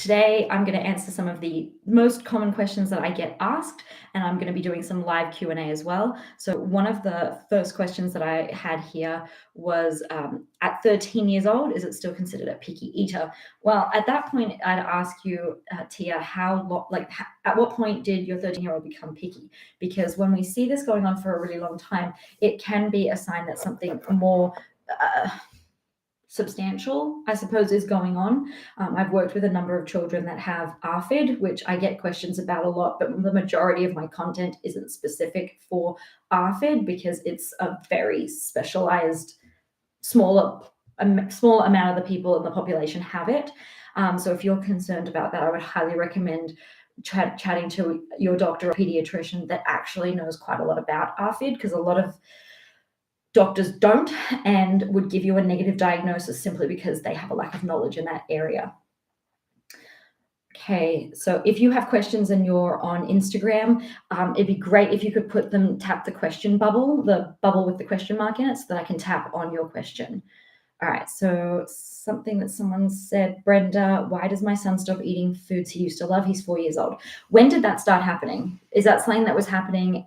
Today, I'm going to answer some of the most common questions that I get asked, and I'm going to be doing some live Q&A as well. So one of the first questions that I had here was, at 13 years old, is it still considered a picky eater? Well, at that point, I'd ask you, Tia, at what point did your 13-year-old become picky? Because when we see this going on for a really long time, it can be a sign that something more substantial, I suppose, is going on. I've worked with a number of children that have ARFID, which I get questions about a lot, but the majority of my content isn't specific for ARFID because it's a very specialized, small amount of the people in the population have it. So if you're concerned about that, I would highly recommend chatting to your doctor or pediatrician that actually knows quite a lot about ARFID, because a lot of doctors don't and would give you a negative diagnosis simply because they have a lack of knowledge in that area. Okay, so if you have questions and you're on Instagram, it'd be great if you could tap the question bubble, the bubble with the question mark in it, so that I can tap on your question. All right, so something that someone said, Brenda, why does my son stop eating foods he used to love? He's 4 years old. When did that start happening? Is that something that was happening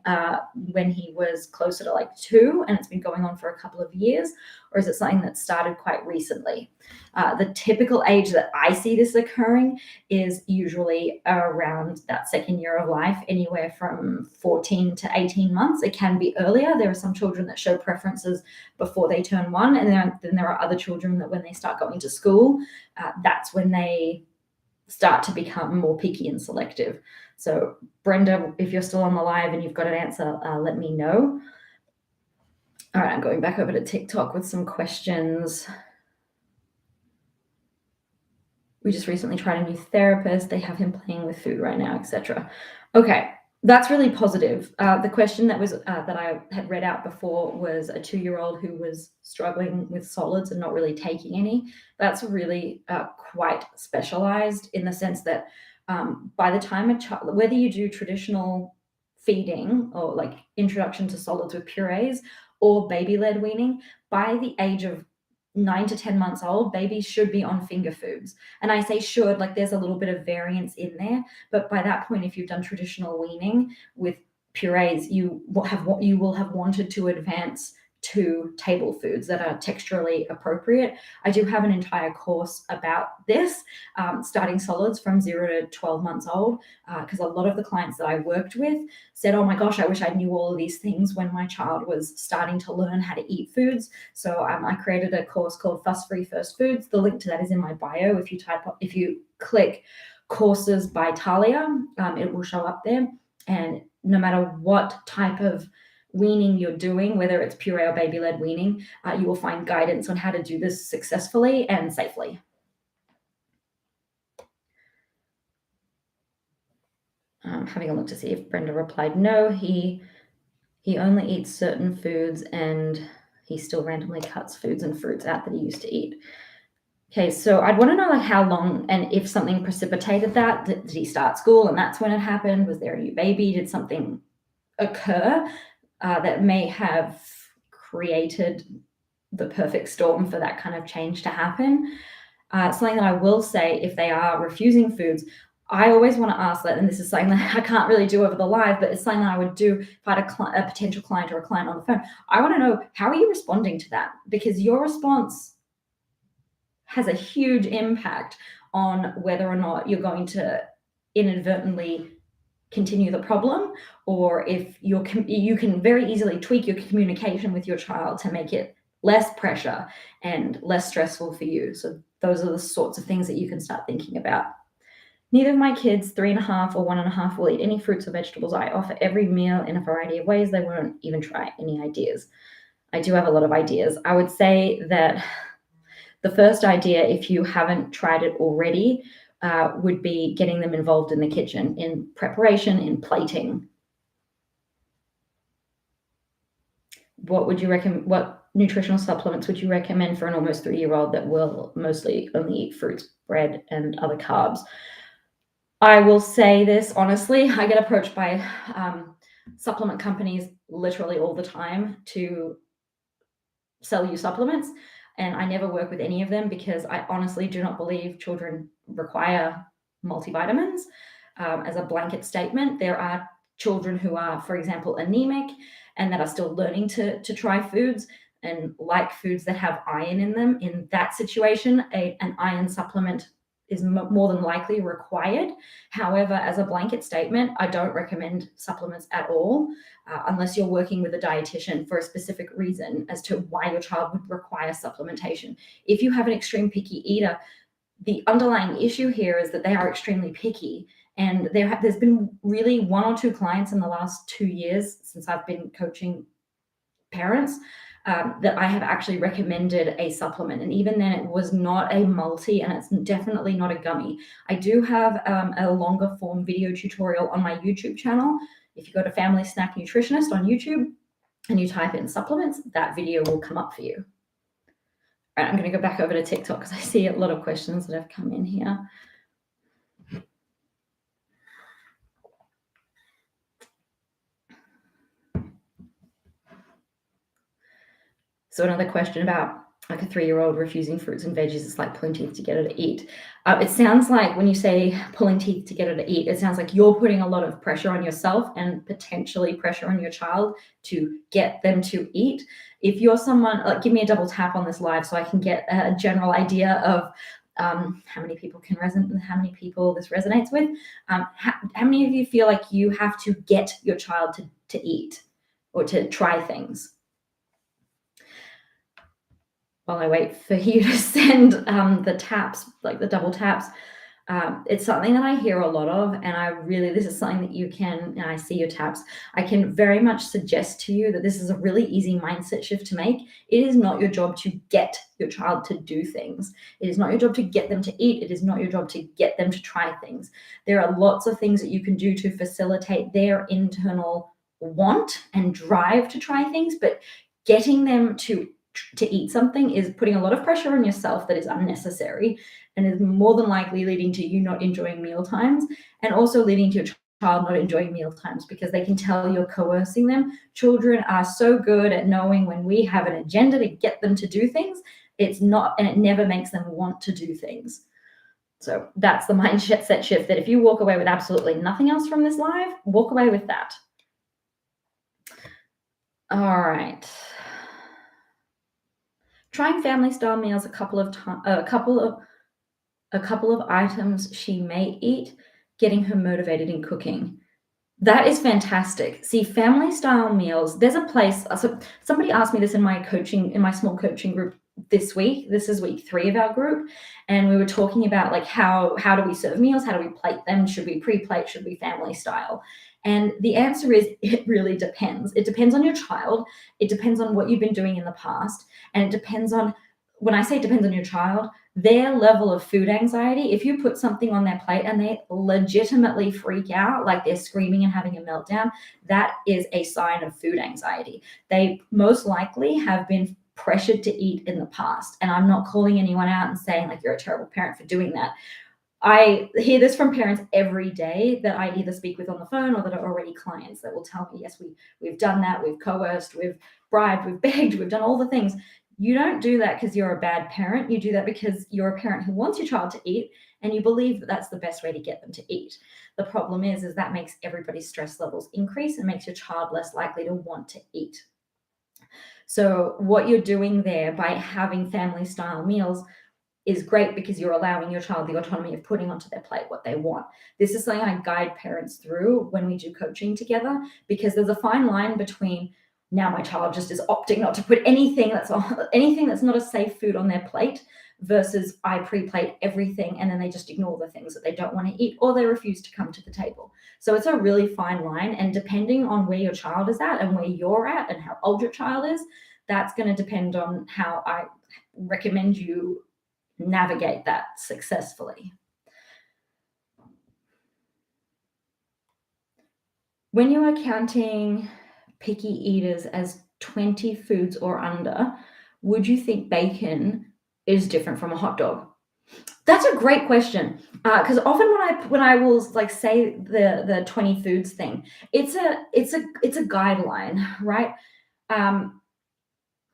when he was closer to like 2 and it's been going on for a couple of years? Or is it something that started quite recently? The typical age that I see this occurring is usually around that second year of life, anywhere from 14 to 18 months. It can be earlier. There are some children that show preferences before they turn 1, and then there are other children that when they start going to school, that's when they start to become more picky and selective. So Brenda, if you're still on the live and you've got an answer, let me know. All right, I'm going back over to TikTok with some questions. We just recently tried a new therapist. They have him playing with food right now, etc. Okay, that's really positive. The question that I had read out before was a 2-year-old who was struggling with solids and not really taking any. That's really quite specialized in the sense that by the time a child, whether you do traditional feeding or like introduction to solids with purees or baby-led weaning, by the age of 9 to 10 months old, babies should be on finger foods. And I say should, like there's a little bit of variance in there, but by that point, if you've done traditional weaning with purees, you will have wanted to advance to table foods that are texturally appropriate. I do have an entire course about this, starting solids from 0 to 12 months old, because a lot of the clients that I worked with said, oh my gosh, I wish I knew all of these things when my child was starting to learn how to eat foods. So I created a course called Fuss-Free First Foods. The link to that is in my bio. If you click courses by Talia, it will show up there. And no matter what type of weaning you're doing, whether it's puree or baby-led weaning, you will find guidance on how to do this successfully and safely. Having a look to see if Brenda replied, no, he only eats certain foods and he still randomly cuts foods and fruits out that he used to eat. Okay, so I'd want to know like how long and if something precipitated that. Did he start school and that's when it happened? Was there a new baby? Did something occur that may have created the perfect storm for that kind of change to happen? Something that I will say, if they are refusing foods, I always want to ask that, and this is something that I can't really do over the live, but it's something that I would do if I had a potential client or a client on the phone. I want to know, how are you responding to that? Because your response has a huge impact on whether or not you're going to inadvertently continue the problem, or if you can very easily tweak your communication with your child to make it less pressure and less stressful for you. So those are the sorts of things that you can start thinking about. Neither of my kids, 3.5 or 1.5, will eat any fruits or vegetables. I offer every meal in a variety of ways. They won't even try. Any ideas? I do have a lot of ideas. I would say that the first idea, if you haven't tried it already, would be getting them involved in the kitchen, in preparation, in plating. What would you recommend? What nutritional supplements would you recommend for an almost 3-year-old that will mostly only eat fruits, bread, and other carbs? I will say this honestly, I get approached by supplement companies literally all the time to sell you supplements, and I never work with any of them because I honestly do not believe children require multivitamins. As a blanket statement, there are children who are, for example, anemic and that are still learning to try foods and like foods that have iron in them. In that situation, an iron supplement is more than likely required. However, as a blanket statement, I don't recommend supplements at all, unless you're working with a dietitian for a specific reason as to why your child would require supplementation. If you have an extreme picky eater, the underlying issue here is that they are extremely picky. And there's been really 1 or 2 clients in the last 2 years since I've been coaching parents that I have actually recommended a supplement. And even then, it was not a multi, and it's definitely not a gummy. I do have a longer form video tutorial on my YouTube channel. If you go to Family Snack Nutritionist on YouTube and you type in supplements, that video will come up for you. All right, I'm going to go back over to TikTok because I see a lot of questions that have come in here. So another question about like a 3-year-old refusing fruits and veggies, it's like pulling teeth to get her to eat. It sounds like when you say pulling teeth to get her to eat, it sounds like you're putting a lot of pressure on yourself and potentially pressure on your child to get them to eat. If you're someone, like, give me a double tap on this live so I can get a general idea of how many people can resonate and how many people this resonates with. How many of you feel like you have to get your child to eat or to try things? While I wait for you to send the taps, like the double taps, it's something that I hear a lot of, and this is something that you can, and I see your taps, I can very much suggest to you that this is a really easy mindset shift to make. It is not your job to get your child to do things. It is not your job to get them to eat. It is not your job to get them to try things. There are lots of things that you can do to facilitate their internal want and drive to try things, but getting them to eat something is putting a lot of pressure on yourself that is unnecessary and is more than likely leading to you not enjoying meal times, and also leading to your child not enjoying meal times because they can tell you're coercing them. Children are so good at knowing when we have an agenda to get them to do things, and it never makes them want to do things. So that's the mindset shift, that if you walk away with absolutely nothing else from this live, walk away with that. All right. Trying family style meals, a couple of items she may eat, getting her motivated in cooking. That is fantastic. See, family style meals, there's a place. So somebody asked me this in my small coaching group this week. This is week 3 of our group. And we were talking about like how do we serve meals? How do we plate them? Should we pre-plate? Should we family style? And the answer is it really depends. It depends on your child. It depends on what you've been doing in the past. And it depends on, when I say it depends on your child, their level of food anxiety. If you put something on their plate and they legitimately freak out, like they're screaming and having a meltdown, that is a sign of food anxiety. They most likely have been pressured to eat in the past. And I'm not calling anyone out and saying like you're a terrible parent for doing that. I hear this from parents every day that I either speak with on the phone or that are already clients that will tell me, yes, we've done that, we've coerced, we've bribed, we've begged, we've done all the things. You don't do that because you're a bad parent. You do that because you're a parent who wants your child to eat and you believe that that's the best way to get them to eat. The problem is that makes everybody's stress levels increase and makes your child less likely to want to eat. So what you're doing there by having family style meals is great because you're allowing your child the autonomy of putting onto their plate what they want. This is something I guide parents through when we do coaching together, because there's a fine line between, now my child just is opting not to put anything that's not a safe food on their plate, versus I pre-plate everything and then they just ignore the things that they don't want to eat or they refuse to come to the table. So it's a really fine line, and depending on where your child is at and where you're at and how old your child is, that's going to depend on how I recommend you navigate that successfully. When you are counting picky eaters as 20 foods or under, would you think bacon is different from a hot dog? That's a great question, because often when I will like say the 20 foods thing, it's a guideline, right?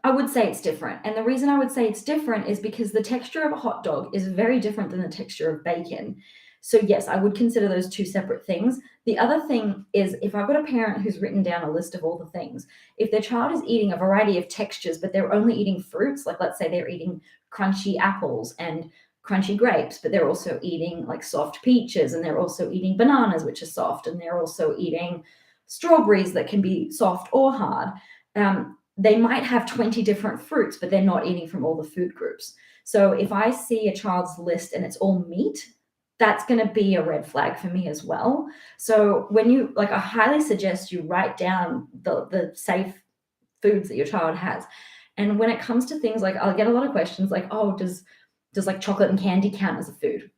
I would say it's different. And the reason I would say it's different is because the texture of a hot dog is very different than the texture of bacon. So yes, I would consider those two separate things. The other thing is if I've got a parent who's written down a list of all the things, if their child is eating a variety of textures, but they're only eating fruits, like let's say they're eating crunchy apples and crunchy grapes, but they're also eating like soft peaches, and they're also eating bananas, which are soft, and they're also eating strawberries that can be soft or hard. They might have 20 different fruits, but they're not eating from all the food groups. So if I see a child's list and it's all meat, that's going to be a red flag for me as well. So when you, like, I highly suggest you write down the safe foods that your child has. And when it comes to things like, I'll get a lot of questions like, oh, does like chocolate and candy count as a food?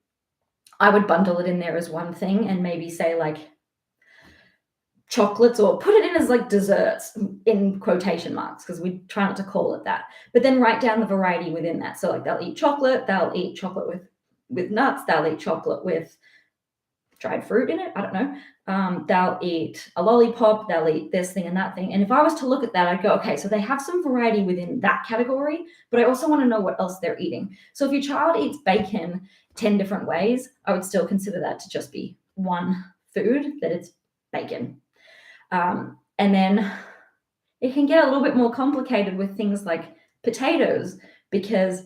I would bundle it in there as one thing and maybe say like chocolates, or put it in as like desserts in quotation marks, because we try not to call it that. But then write down the variety within that. So like they'll eat chocolate with nuts, they'll eat chocolate with dried fruit in it. I don't know. They'll eat a lollipop, they'll eat this thing and that thing. And if I was to look at that, I'd go, okay, so they have some variety within that category, but I also want to know what else they're eating. So if your child eats bacon 10 different ways, I would still consider that to just be one food, that it's bacon. And then it can get a little bit more complicated with things like potatoes, because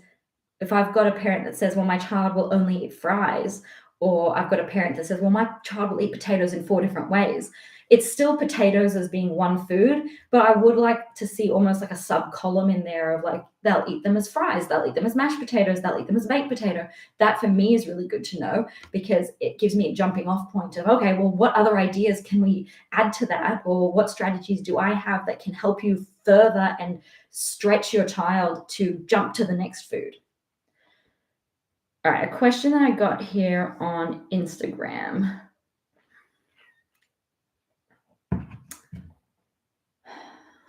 if I've got a parent that says, well, my child will only eat fries, or I've got a parent that says, well, my child will eat potatoes in 4 different ways, it's still potatoes as being one food, but I would like to see almost like a sub column in there of like, they'll eat them as fries, they'll eat them as mashed potatoes, they'll eat them as baked potato. That for me is really good to know, because it gives me a jumping off point of, okay, well, what other ideas can we add to that? Or what strategies do I have that can help you further and stretch your child to jump to the next food? All right, a question that I got here on Instagram.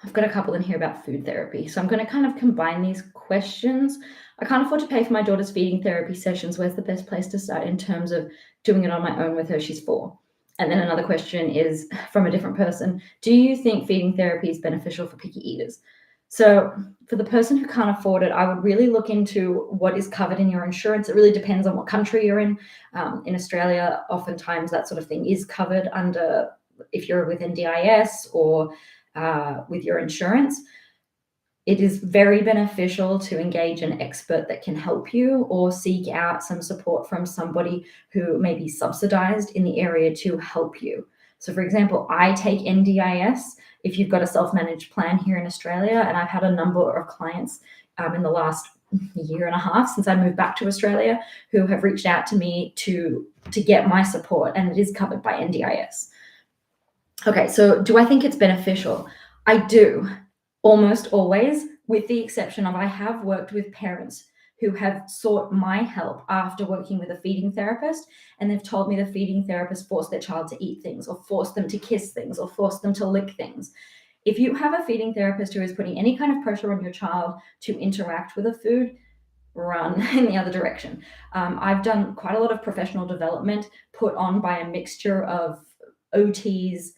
I've got a couple in here about food therapy. So I'm going to kind of combine these questions. I can't afford to pay for my daughter's feeding therapy sessions. Where's the best place to start in terms of doing it on my own with her? She's 4. And then another question is from a different person. Do you think feeding therapy is beneficial for picky eaters? So for the person who can't afford it, I would really look into what is covered in your insurance. It really depends on what country you're in. In Australia, oftentimes that sort of thing is covered under, if you're with NDIS or with your insurance. It is very beneficial to engage an expert that can help you, or seek out some support from somebody who may be subsidized in the area to help you. So for example, I take NDIS if you've got a self-managed plan here in Australia, and I've had a number of clients in the last year and a half since I moved back to Australia who have reached out to me to get my support, and it is covered by NDIS. Okay, so do I think it's beneficial? I do, almost always, with the exception of I have worked with parents who have sought my help after working with a feeding therapist, and they've told me the feeding therapist forced their child to eat things, or forced them to kiss things, or forced them to lick things. If you have a feeding therapist who is putting any kind of pressure on your child to interact with a food, run in the other direction. I've done quite a lot of professional development put on by a mixture of OTs,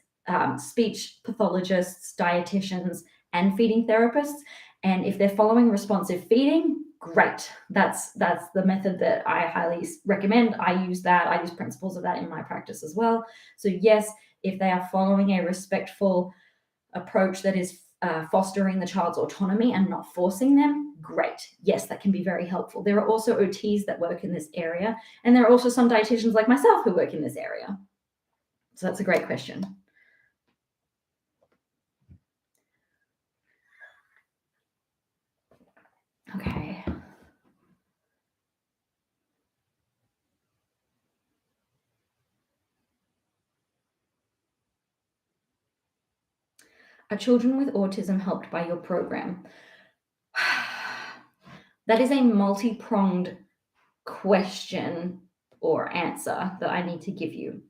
speech pathologists, dietitians, and feeding therapists. And if they're following responsive feeding, great. That's the method that I highly recommend. I use that. I use principles of that in my practice as well. So yes, if they are following a respectful approach that is fostering the child's autonomy and not forcing them, great. Yes, that can be very helpful. There are also OTs that work in this area, and there are also some dietitians like myself who work in this area. So that's a great question. Okay. Are children with autism helped by your program? That is a multi-pronged question or answer that I need to give you.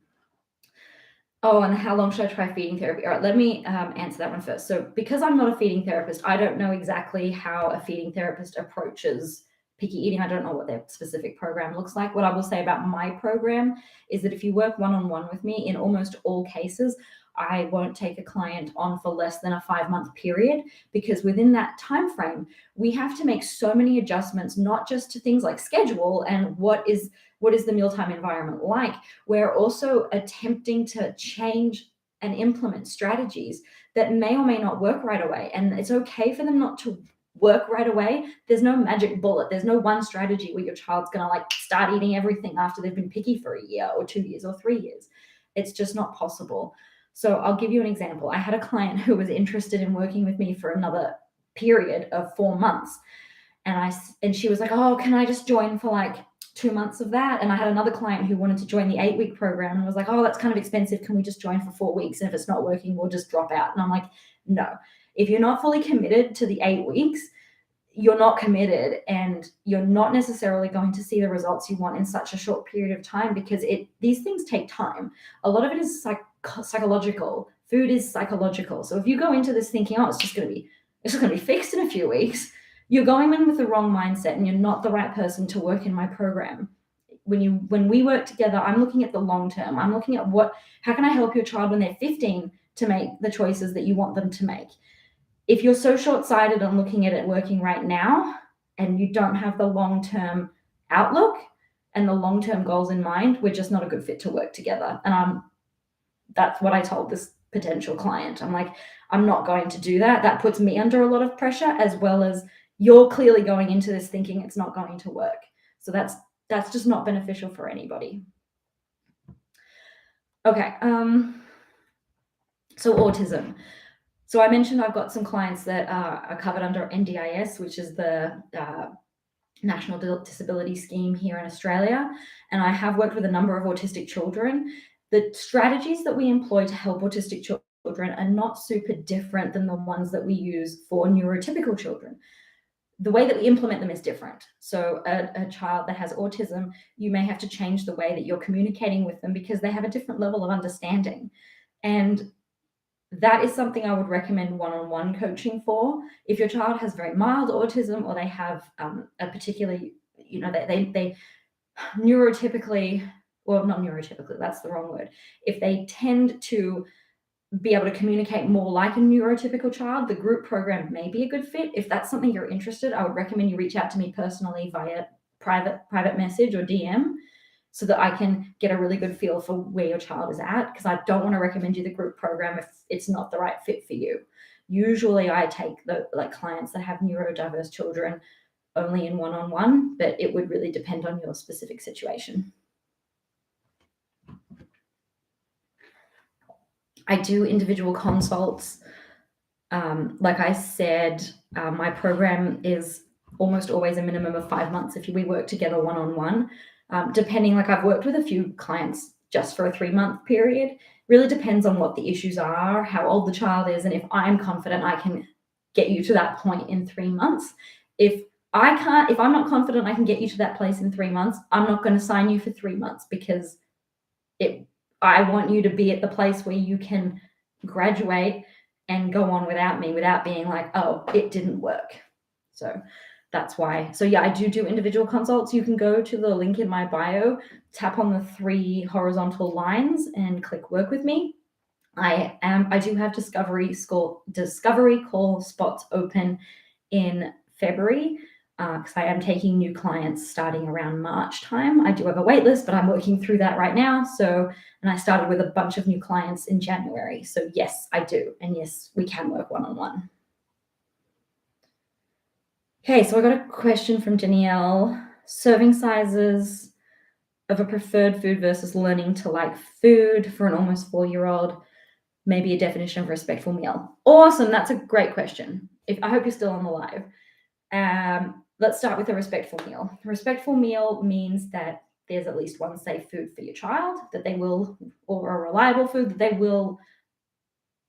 Oh, and how long should I try feeding therapy? All right, let me answer that one first. So because I'm not a feeding therapist, I don't know exactly how a feeding therapist approaches picky eating. I don't know what their specific program looks like. What I will say about my program is that if you work one-on-one with me, in almost all cases, I won't take a client on for less than a 5-month period, because within that time frame, we have to make so many adjustments, not just to things like schedule and what is the mealtime environment like. We're also attempting to change and implement strategies that may or may not work right away. And it's okay for them not to work right away. There's no magic bullet. There's no one strategy where your child's going to like start eating everything after they've been picky for a year or 2 years or 3 years. It's just not possible. So I'll give you an example. I had a client who was interested in working with me for another period of 4 months. And she was like, oh, can I just join for like 2 months of that? And I had another client who wanted to join the 8-week program and was like, oh, that's kind of expensive. Can we just join for 4 weeks? And if it's not working, we'll just drop out. And I'm like, no, if you're not fully committed to the 8 weeks, you're not committed, and you're not necessarily going to see the results you want in such a short period of time, because these things take time. A lot of it is psychological. Food is psychological. So if you go into this thinking, oh, it's just going to be fixed in a few weeks, you're going in with the wrong mindset, and you're not the right person to work in my program. When we work together, I'm looking at the long term. I'm looking at how can I help your child when they're 15 to make the choices that you want them to make. If you're so short-sighted on looking at it working right now, and you don't have the long-term outlook and the long-term goals in mind, we're just not a good fit to work together. And that's what I told this potential client. I'm like, I'm not going to do that. That puts me under a lot of pressure, as well as you're clearly going into this thinking it's not going to work. So that's just not beneficial for anybody. Okay. So autism. So I mentioned I've got some clients that are covered under NDIS, which is the National Disability Scheme here in Australia. And I have worked with a number of autistic children. The strategies that we employ to help autistic children are not super different than the ones that we use for neurotypical children. The way that we implement them is different. So a child that has autism, you may have to change the way that you're communicating with them, because they have a different level of understanding. And that is something I would recommend one-on-one coaching for. If your child has very mild autism, or they have a particularly, they neurotypically, well, not neurotypically, that's the wrong word. If they tend to be able to communicate more like a neurotypical child, the group program may be a good fit. If that's something you're interested, I would recommend you reach out to me personally via private message or DM, so that I can get a really good feel for where your child is at, because I don't want to recommend you the group program if it's not the right fit for you. Usually I take the clients that have neurodiverse children only in one-on-one, but it would really depend on your specific situation. I do individual consults. Like I said, my program is almost always a minimum of 5 months if we work together one-on-one. Depending, I've worked with a few clients just for a 3-month period. Really depends on what the issues are, how old the child is, and if I'm confident I can get you to that point in 3 months. If I'm not confident I can get you to that place in 3 months, I'm not going to sign you for 3 months, because I want you to be at the place where you can graduate and go on without me, without being like, oh, it didn't work. So that's why. So yeah, I do individual consults. You can go to the link in my bio, tap on the 3 horizontal lines and click work with me. I do have discovery call spots open in February, because I am taking new clients starting around March time. I do have a wait list, but I'm working through that right now. And I started with a bunch of new clients in January. So yes, I do. And yes, we can work one-on-one. Okay, so I got a question from Danielle. Serving sizes of a preferred food versus learning to like food for an almost 4-year-old, maybe a definition of a respectful meal. Awesome, that's a great question. I hope you're still on the live. Let's start with a respectful meal. A respectful meal means that there's at least one safe food for your child that they will, or a reliable food that they will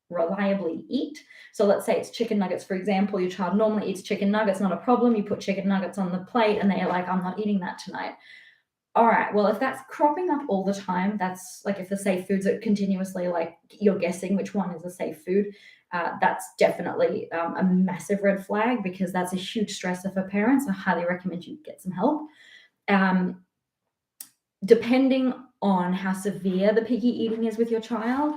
reliably eat. So let's say it's chicken nuggets, for example. Your child normally eats chicken nuggets, not a problem. You put chicken nuggets on the plate and they're like, I'm not eating that tonight. All right, well, if that's cropping up all the time, that's like if the safe foods are continuously like you're guessing which one is a safe food, that's definitely a massive red flag because that's a huge stressor for parents. I highly recommend you get some help. Um, Depending on how severe the picky eating is with your child,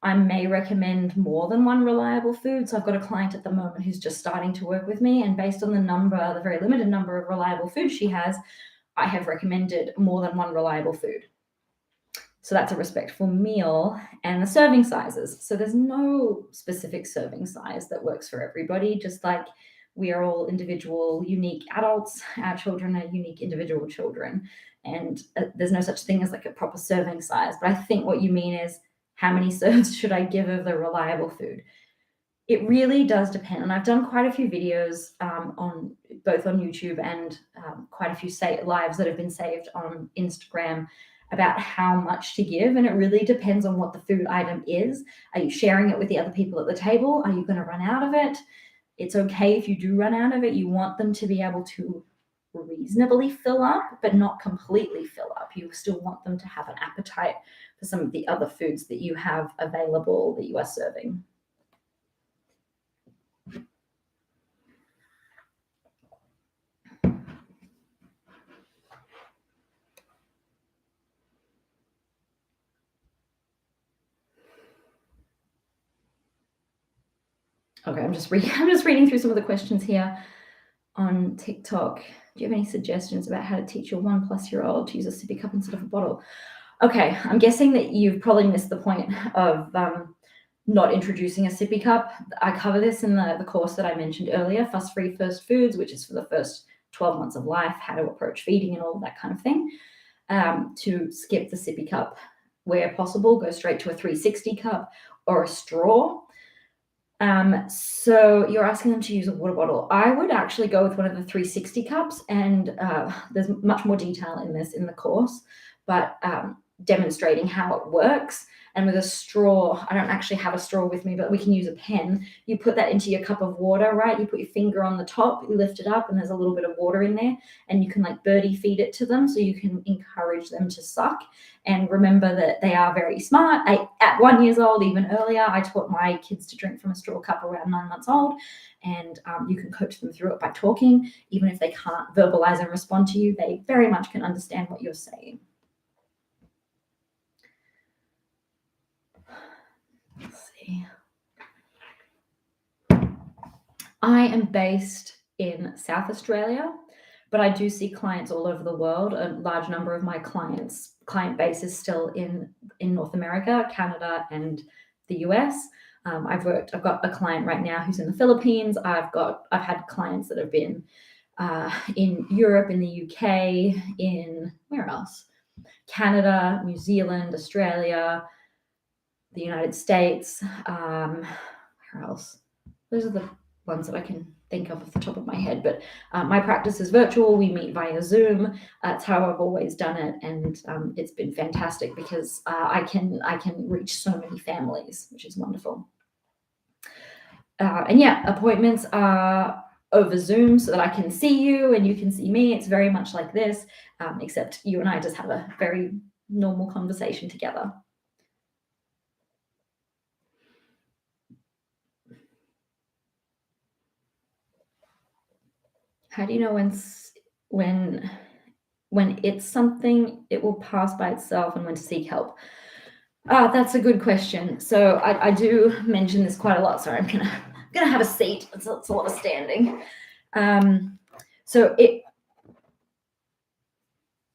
I may recommend more than one reliable food. So I've got a client at the moment who's just starting to work with me, and based on the very limited number of reliable foods she has, I have recommended more than one reliable food. So that's a respectful meal, and the serving sizes. So there's no specific serving size that works for everybody, just like we are all individual, unique adults. Our children are unique individual children. And there's no such thing as like a proper serving size. But I think what you mean is how many serves should I give of the reliable food? It really does depend. And I've done quite a few videos on both on YouTube and quite a few lives that have been saved on Instagram about how much to give. And it really depends on what the food item is. Are you sharing it with the other people at the table? Are you going to run out of it? It's okay if you do run out of it. You want them to be able to reasonably fill up, but not completely fill up. You still want them to have an appetite for some of the other foods that you have available that you are serving. Okay, I'm just reading through some of the questions here on TikTok. Do you have any suggestions about how to teach your 1+-year-old to use a sippy cup instead of a bottle? Okay, I'm guessing that you've probably missed the point of not introducing a sippy cup. I cover this in the course that I mentioned earlier, Fuss-Free First Foods, which is for the first 12 months of life, how to approach feeding and all of that kind of thing. To skip the sippy cup where possible, go straight to a 360 cup or a straw. So you're asking them to use a water bottle. I would actually go with one of the 360 cups, and there's much more detail in this in the course, but demonstrating how it works. And with a straw, I don't actually have a straw with me, but we can use a pen. You put that into your cup of water, right? You put your finger on the top, you lift it up, and there's a little bit of water in there, and you can like birdie feed it to them, so you can encourage them to suck. And remember that they are very smart. At 1 year old, even earlier, I taught my kids to drink from a straw cup around 9 months old, and you can coach them through it by talking. Even if they can't verbalize and respond to you, they very much can understand what you're saying. Let's see. I am based in South Australia, but I do see clients all over the world. A large number of my client base is still in North America, Canada, and the US. I've got a client right now who's in the Philippines. I've had clients that have been in Europe, in the UK, in where else? Canada, New Zealand, Australia, the United States. Where else? Those are the ones that I can think of off the top of my head. But my practice is virtual. We meet via Zoom. That's how I've always done it, and it's been fantastic because I can reach so many families, which is wonderful. And yeah, appointments are over Zoom so that I can see you and you can see me. It's very much like this, except you and I just have a very normal conversation together. How do you know when it's something it will pass by itself and when to seek help? That's a good question. So I do mention this quite a lot. Sorry, I'm gonna have a seat. It's a lot of standing. I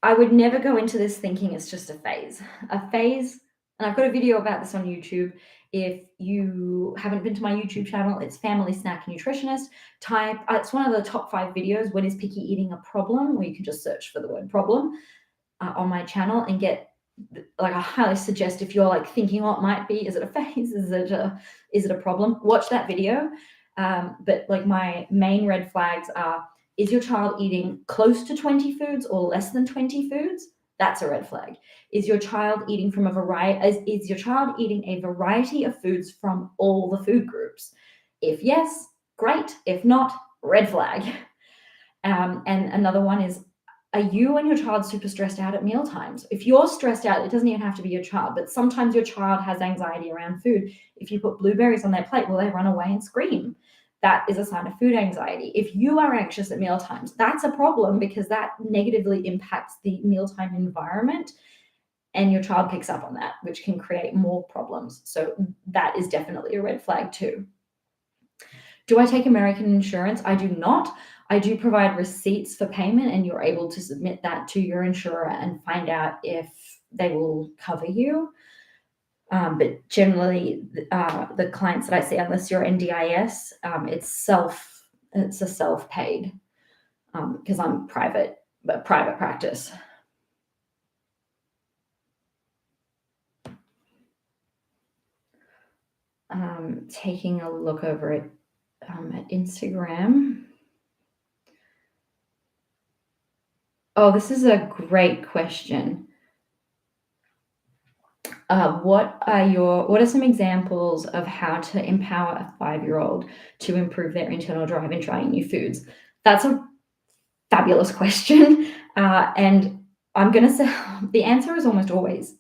would never go into this thinking it's just a phase. A phase, and I've got a video about this on YouTube. If you haven't been to my YouTube channel, it's Family Snack Nutritionist. It's one of the top 5 videos, When is Picky Eating a Problem? Where you can just search for the word problem on my channel and get, like, I highly suggest if you're like thinking, oh, it might be, is it a phase? Is it a problem? Watch that video. But like my main red flags are, is your child eating close to 20 foods or less than 20 foods? That's a red flag. Is your child eating from a variety? Is your child eating a variety of foods from all the food groups? If yes, great. If not, red flag. And another one is, Are you and your child super stressed out at meal times? If you're stressed out, it doesn't even have to be your child, but sometimes your child has anxiety around food. If you put blueberries on their plate, will they run away and scream? That is a sign of food anxiety. If you are anxious at meal times, that's a problem because that negatively impacts the mealtime environment, and your child picks up on that, which can create more problems. So that is definitely a red flag too. Do I take American insurance? I do not. I do provide receipts for payment, and you're able to submit that to your insurer and find out if they will cover you. But generally, the clients that I see, unless you're NDIS, it's a self-paid because I'm private practice. Taking a look over it at Instagram. Oh, this is a great question. What are some examples of how to empower a 5-year-old to improve their internal drive in trying new foods? That's a fabulous question. And I'm going to say the answer is almost always,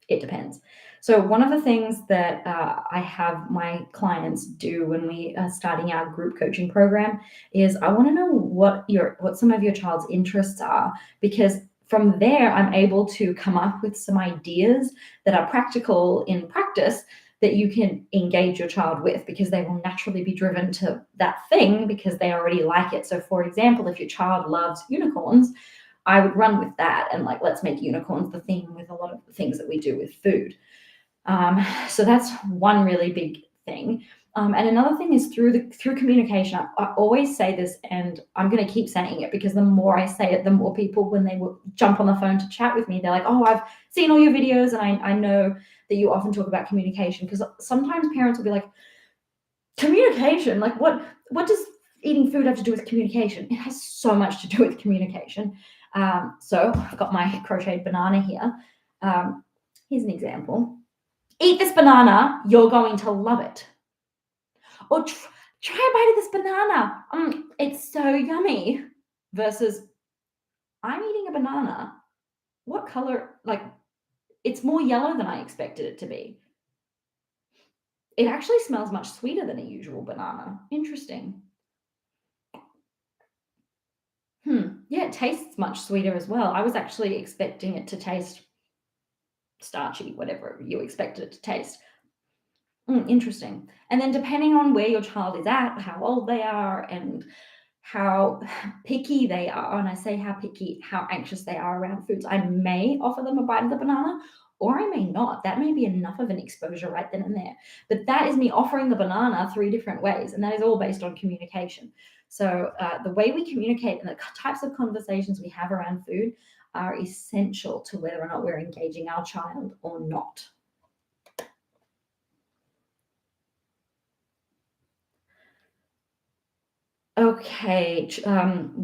it depends. So one of the things that I have my clients do when we are starting our group coaching program is I want to know what some of your child's interests are, because from there I'm able to come up with some ideas that are practical in practice that you can engage your child with, because they will naturally be driven to that thing because they already like it. So for example, if your child loves unicorns, I would run with that and let's make unicorns the theme with a lot of the things that we do with food. So that's one really big thing. And another thing is through communication. I always say this, and I'm going to keep saying it because the more I say it, the more people, when they will jump on the phone to chat with me, they're like, oh, I've seen all your videos and I know that you often talk about communication. Because sometimes parents will be like, communication? Like what does eating food have to do with communication? It has so much to do with communication. So I've got my crocheted banana here. Here's an example. Eat this banana, you're going to love it. Or try a bite of this banana. It's so yummy. Versus, I'm eating a banana. What color? It's more yellow than I expected it to be. It actually smells much sweeter than a usual banana. Interesting. Yeah, it tastes much sweeter as well. I was actually expecting it to taste starchy, whatever you expected it to taste. Interesting. And then depending on where your child is at, how old they are, and how picky they are, and I say how picky, how anxious they are around foods, I may offer them a bite of the banana, or I may not. That may be enough of an exposure right then and there. But that is me offering the banana 3 different ways, and that is all based on communication. So the way we communicate and the types of conversations we have around food are essential to whether or not we're engaging our child or not. Okay,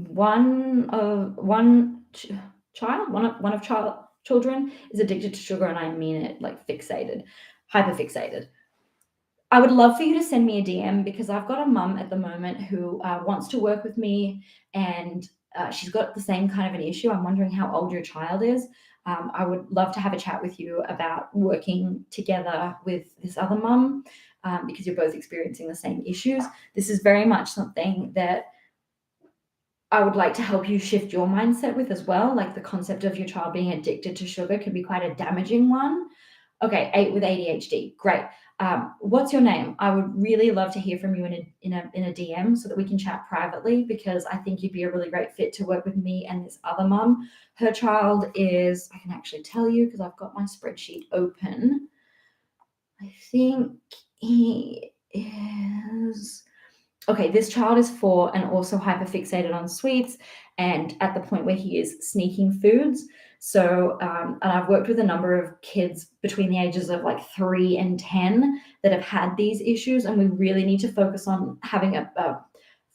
one of children is addicted to sugar, and I mean it, fixated, hyperfixated. I would love for you to send me a DM, because I've got a mum at the moment who wants to work with me, and she's got the same kind of an issue. I'm wondering how old your child is. I would love to have a chat with you about working together with this other mum, because you're both experiencing the same issues. This is very much something that I would like to help you shift your mindset with as well. Like, the concept of your child being addicted to sugar can be quite a damaging one. Okay, 8 with ADHD, great. What's your name? I would really love to hear from you in a DM so that we can chat privately, because I think you'd be a really great fit to work with me and this other mum. Her child is, I can actually tell you because I've got my spreadsheet open. I think he is, okay, this child is 4 and also hyperfixated on sweets, and at the point where he is sneaking foods. So, and I've worked with a number of kids between the ages of 3 and 10 that have had these issues, and we really need to focus on having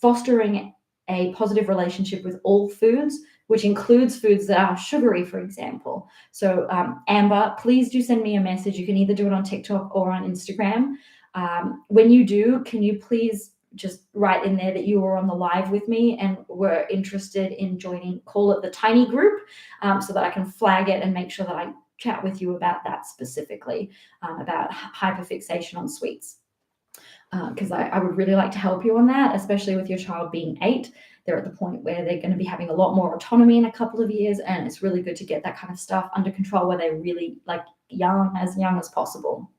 fostering a positive relationship with all foods, which includes foods that are sugary, for example. So Amber, please do send me a message. You can either do it on TikTok or on Instagram. When you do, can you please just write in there that you were on the live with me and were interested in joining, call it the tiny group, so that I can flag it and make sure that I chat with you about that specifically, about hyperfixation on sweets. Because I would really like to help you on that, especially with your child being 8. They're at the point where they're going to be having a lot more autonomy in a couple of years, and it's really good to get that kind of stuff under control where they're really like young as possible.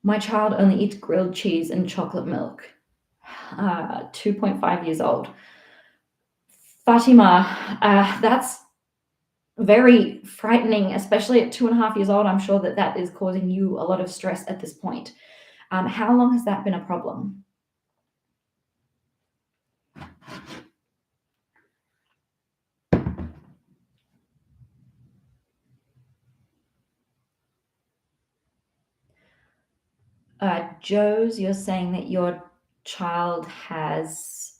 My child only eats grilled cheese and chocolate milk. 2.5 years old. Fatima, that's very frightening, especially at 2.5 years old. I'm sure that is causing you a lot of stress at this point. How long has that been a problem? Joe's, you're saying that your child has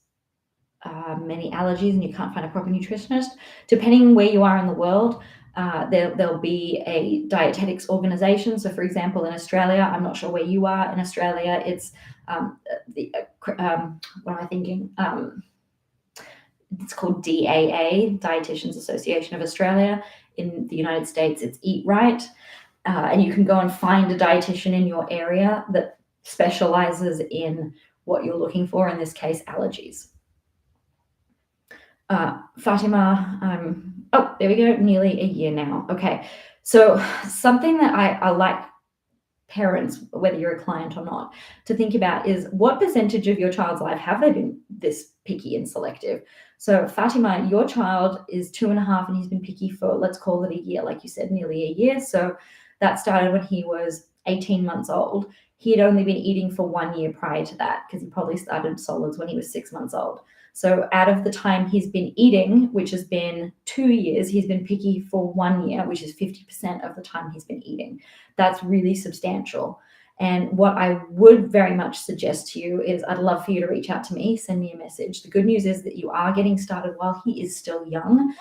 many allergies and you can't find a proper nutritionist. Depending on where you are in the world, there'll be a dietetics organization. So for example, in Australia, I'm not sure where you are in Australia, it's what am I thinking? It's called DAA, Dietitians Association of Australia. In the United States, it's Eat Right. And you can go and find a dietitian in your area that specializes in what you're looking for, in this case, allergies. Fatima, oh, there we go, nearly a year now. Okay, so something that I like parents, whether you're a client or not, to think about is what percentage of your child's life have they been this picky and selective? So Fatima, your child is 2.5 and he's been picky for, let's call it a year, like you said, nearly a year. So that started when he was 18 months old. He had only been eating for 1 year prior to that, because he probably started solids when he was 6 months old. So out of the time he's been eating, which has been 2 years, he's been picky for 1 year, which is 50% of the time he's been eating. That's really substantial. And what I would very much suggest to you is I'd love for you to reach out to me, send me a message. The good news is that you are getting started while he is still young.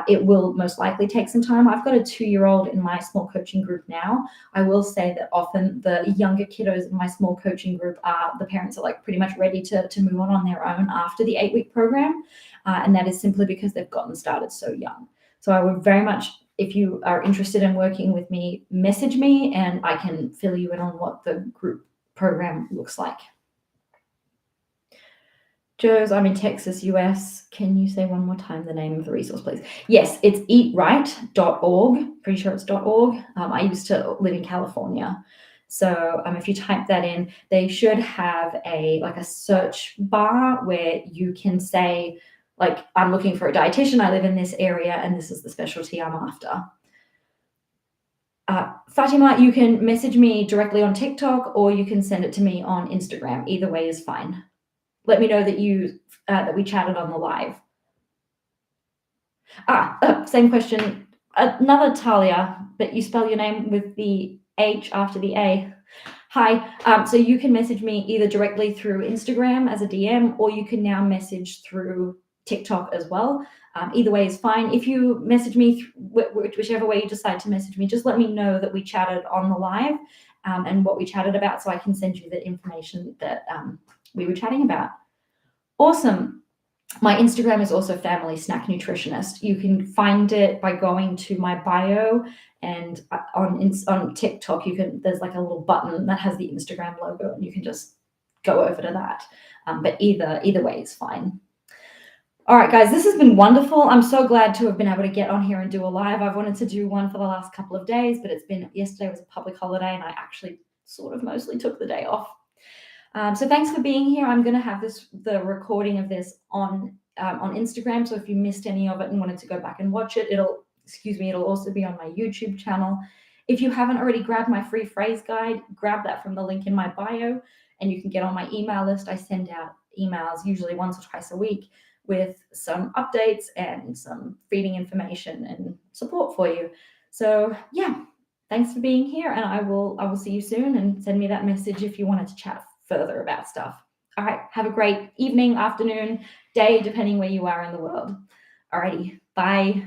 It will most likely take some time. I've got a 2-year-old in my small coaching group now. I will say that often the younger kiddos in my small coaching group the parents are like pretty much ready to move on their own after the 8-week program. And that is simply because they've gotten started so young. So I would very much, if you are interested in working with me, message me and I can fill you in on what the group program looks like. Joe's, I'm in Texas, US. Can you say one more time the name of the resource, please? Yes, it's eatright.org. Pretty sure it's .org. I used to live in California. So if you type that in, they should have a search bar where you can say, like, I'm looking for a dietitian, I live in this area, and this is the specialty I'm after. Fatima, you can message me directly on TikTok or you can send it to me on Instagram. Either way is fine. Let me know that we chatted on the live. Same question. Another Talia, but you spell your name with the H after the A. Hi. So you can message me either directly through Instagram as a DM, or you can now message through TikTok as well. Either way is fine. If you message me, whichever way you decide to message me, just let me know that we chatted on the live and what we chatted about, so I can send you the information that we were chatting about. Awesome. My Instagram is also Family Snack Nutritionist. You can find it by going to my bio, and on TikTok there's like a little button that has the Instagram logo, and you can just go over to that. But either way is fine. All right, guys, this has been wonderful. I'm so glad to have been able to get on here and do a live. I've wanted to do one for the last couple of days, but yesterday was a public holiday and I actually sort of mostly took the day off. So thanks for being here. I'm going to have the recording of this on Instagram. So if you missed any of it and wanted to go back and watch it, it'll also be on my YouTube channel. If you haven't already grabbed my free phrase guide, grab that from the link in my bio and you can get on my email list. I send out emails usually once or twice a week with some updates and some feeding information and support for you. So yeah, thanks for being here, and I will see you soon, and send me that message if you wanted to chat further about stuff. All right, have a great evening, afternoon, day, depending where you are in the world. Alrighty, bye.